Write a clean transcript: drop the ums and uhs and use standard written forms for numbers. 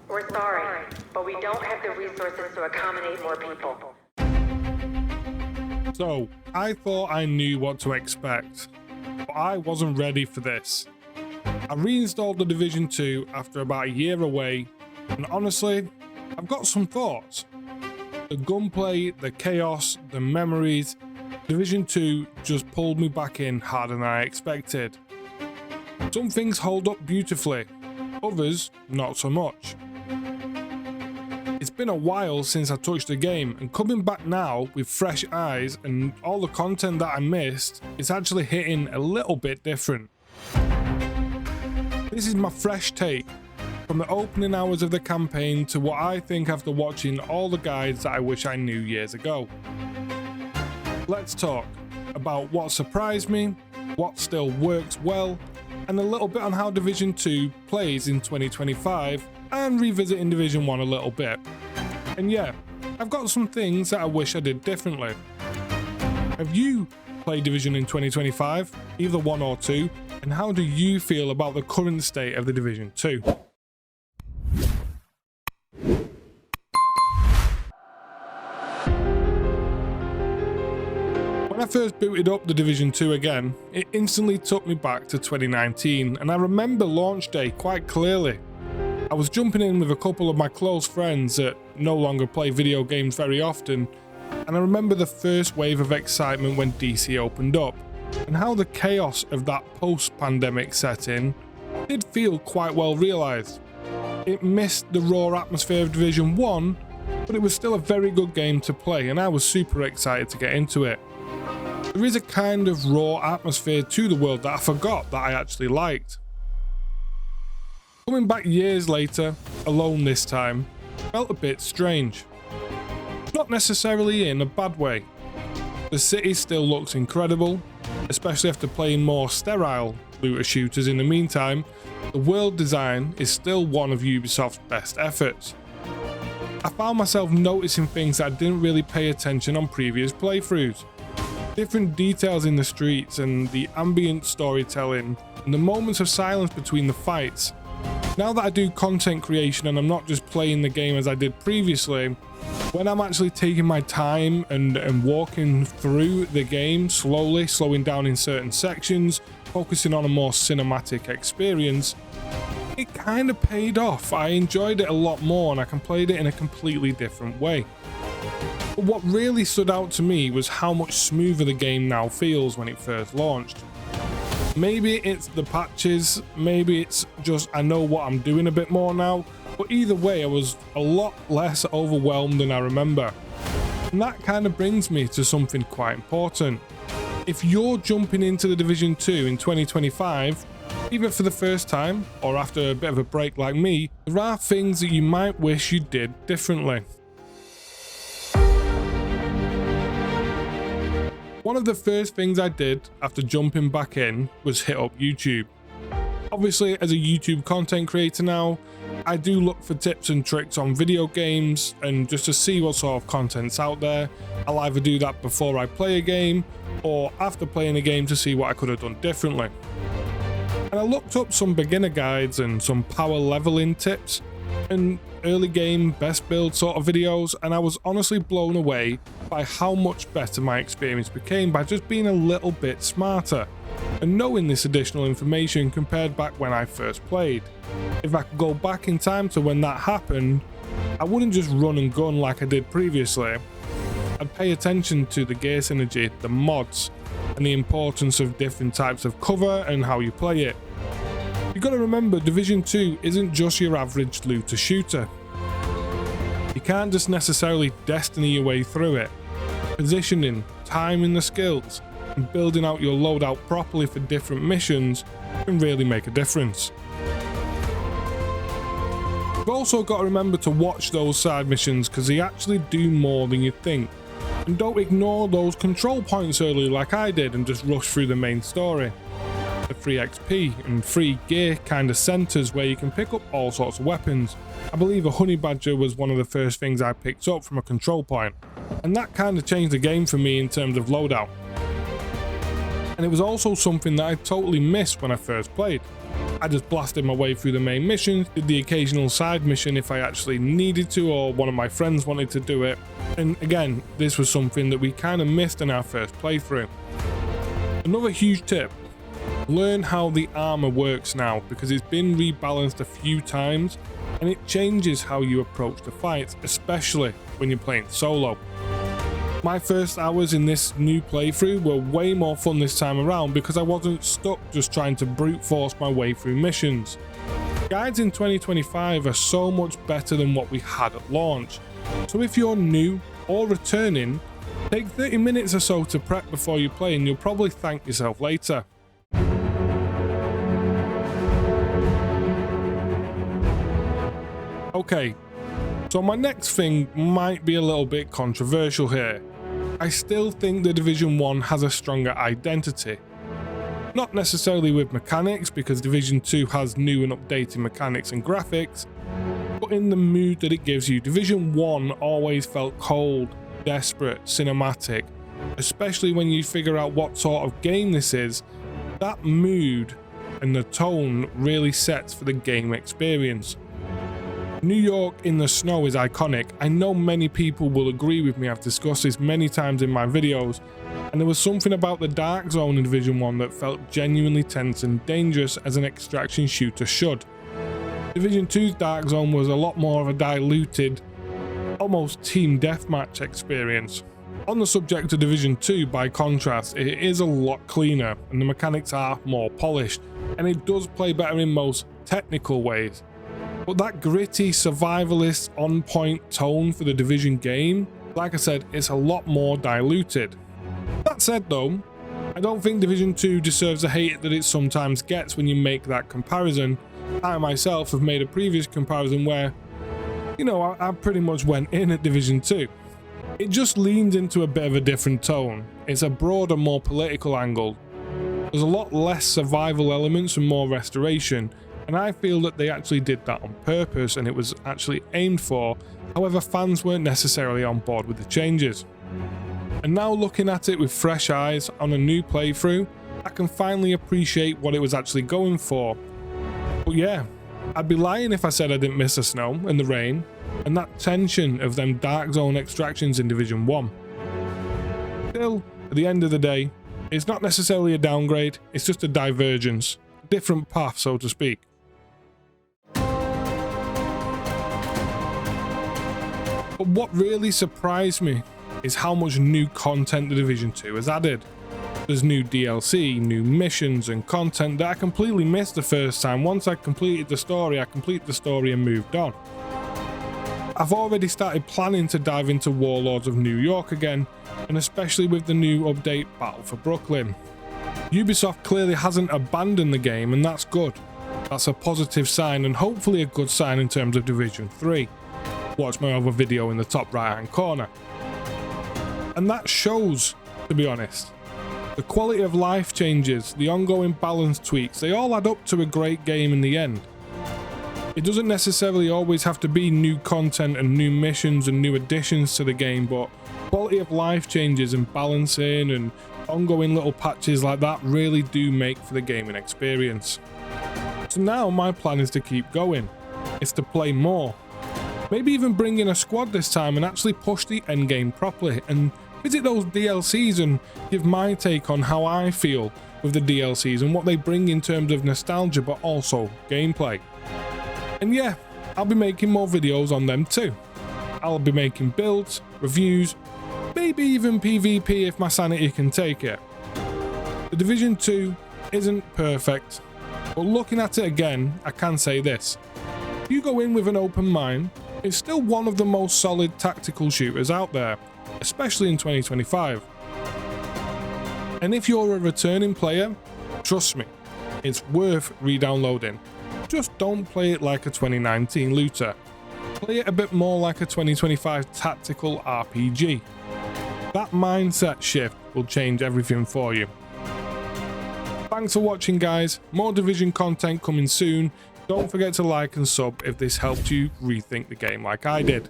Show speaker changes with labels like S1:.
S1: We're sorry, but we don't have the resources to accommodate more people.
S2: So, I thought I knew what to expect, but I wasn't ready for this. I reinstalled The Division 2 after about a year away, and honestly, I've got some thoughts. The gunplay, the chaos, the memories, Division 2 just pulled me back in harder than I expected. Some things hold up beautifully, others not so much. It's been a while since I touched the game, and coming back now with fresh eyes and all the content that I missed, it's actually hitting a little bit different. This is my fresh take, from the opening hours of the campaign to what I think after watching all the guides that I wish I knew years ago. Let's talk about what surprised me, what still works well, and a little bit on how Division 2 plays in 2025, and revisiting Division 1 a little bit. And yeah, I've got some things that I wish I did differently. Have you played Division in 2025, either 1 or 2, and how do you feel about the current state of the Division 2? When I first booted up the Division 2 again, it instantly took me back to 2019, and I remember launch day quite clearly. I was jumping in with a couple of my close friends that no longer play video games very often, and I remember the first wave of excitement when DC opened up, and how the chaos of that post-pandemic setting did feel quite well realised. It missed the raw atmosphere of Division 1, but it was still a very good game to play, and I was super excited to get into it. There is a kind of raw atmosphere to the world that I forgot that I actually liked. Coming back years later, alone this time, felt a bit strange. Not necessarily in a bad way. The city still looks incredible, especially after playing more sterile looter shooters in the meantime. The world design is still one of Ubisoft's best efforts. I found myself noticing things that I didn't really pay attention on previous playthroughs. Different details in the streets and the ambient storytelling and the moments of silence between the fights. Now that I do content creation and I'm not just playing the game as I did previously, when I'm actually taking my time and walking through the game slowly, slowing down in certain sections, focusing on a more cinematic experience, it kind of paid off. I enjoyed it a lot more and I played it in a completely different way. But what really stood out to me was how much smoother the game now feels when it first launched. Maybe it's the patches, maybe it's just I know what I'm doing a bit more now, but either way I was a lot less overwhelmed than I remember. And that kind of brings me to something quite important. If you're jumping into the Division 2 in 2025, either for the first time or after a bit of a break like me, there are things that you might wish you did differently. One of the first things I did after jumping back in was hit up YouTube. Obviously, as a YouTube content creator now, I do look for tips and tricks on video games and just to see what sort of content's out there. I'll either do that before I play a game or after playing a game to see what I could have done differently. And I looked up some beginner guides and some power leveling tips and early game best build sort of videos, and I was honestly blown away by how much better my experience became by just being a little bit smarter and knowing this additional information compared back when I first played. If I could go back in time to when that happened, I wouldn't just run and gun like I did previously. I'd pay attention to the gear synergy, the mods, and the importance of different types of cover and how you play it. You've got to remember, Division 2 isn't just your average looter shooter. You can't just necessarily destiny your way through it. Positioning, timing the skills, and building out your loadout properly for different missions can really make a difference. You've also got to remember to watch those side missions because they actually do more than you think. And don't ignore those control points early like I did and just rush through the main story. The free XP and free gear kind of centers where you can pick up all sorts of weapons. I believe a honey badger was one of the first things I picked up from a control point, and that kind of changed the game for me in terms of loadout. And it was also something that I totally missed when I first played. I just blasted my way through the main missions, did the occasional side mission if I actually needed to or one of my friends wanted to do it. And again, this was something that we kind of missed in our first playthrough. Another huge tip: learn how the armor works now, because it's been rebalanced a few times and it changes how you approach the fights, especially when you're playing solo. My first hours in this new playthrough were way more fun this time around because I wasn't stuck just trying to brute force my way through missions. Guides in 2025 are so much better than what we had at launch, so if you're new or returning, take 30 minutes or so to prep before you play and you'll probably thank yourself later. Okay, so my next thing might be a little bit controversial here. I still think The Division 1 has a stronger identity. Not necessarily with mechanics, because Division 2 has new and updated mechanics and graphics, but in the mood that it gives you. Division 1 always felt cold, desperate, cinematic, especially when you figure out what sort of game this is. That mood and the tone really sets for the game experience. New York in the snow is iconic. I know many people will agree with me. I've discussed this many times in my videos, and there was something about the dark zone in Division 1 that felt genuinely tense and dangerous, as an extraction shooter should. Division 2's dark zone was a lot more of a diluted, almost team deathmatch experience. On the subject of Division 2, by contrast, it is a lot cleaner and the mechanics are more polished, and it does play better in most technical ways. But that gritty, survivalist, on-point tone for the Division game, like I said, it's a lot more diluted. That said though, I don't think Division 2 deserves the hate that it sometimes gets when you make that comparison. I myself have made a previous comparison where, I pretty much went in at Division 2. It just leans into a bit of a different tone. It's a broader, more political angle. There's a lot less survival elements and more restoration. And I feel that they actually did that on purpose and it was actually aimed for. However, fans weren't necessarily on board with the changes. And now looking at it with fresh eyes on a new playthrough, I can finally appreciate what it was actually going for. But yeah, I'd be lying if I said I didn't miss the snow and the rain and that tension of them dark zone extractions in Division 1. Still, at the end of the day, it's not necessarily a downgrade, it's just a divergence, a different path, so to speak. But what really surprised me is how much new content the Division 2 has added. There's new DLC, new missions and content that I completely missed the first time. Once I completed the story, I completed the story and moved on. I've already started planning to dive into Warlords of New York again, and especially with the new update Battle for Brooklyn. Ubisoft clearly hasn't abandoned the game, and that's good. That's a positive sign and hopefully a good sign in terms of Division 3. Watch my other video in the top right hand corner. And that shows, to be honest. The quality of life changes, the ongoing balance tweaks, they all add up to a great game in the end. It doesn't necessarily always have to be new content and new missions and new additions to the game, but quality of life changes and balancing and ongoing little patches like that really do make for the gaming experience. So now my plan is to keep going. It's to play more. Maybe even bring in a squad this time and actually push the endgame properly and visit those DLCs and give my take on how I feel with the DLCs and what they bring in terms of nostalgia but also gameplay. And yeah, I'll be making more videos on them too. I'll be making builds, reviews, maybe even PvP if my sanity can take it. The Division 2 isn't perfect, but looking at it again, I can say this. If you go in with an open mind, it's still one of the most solid tactical shooters out there, especially in 2025. And if you're a returning player, trust me, it's worth re-downloading. Just don't play it like a 2019 looter. Play it a bit more like a 2025 tactical RPG. That mindset shift will change everything for you. Thanks for watching guys, more Division content coming soon. Don't forget to like and sub if this helped you rethink the game like I did.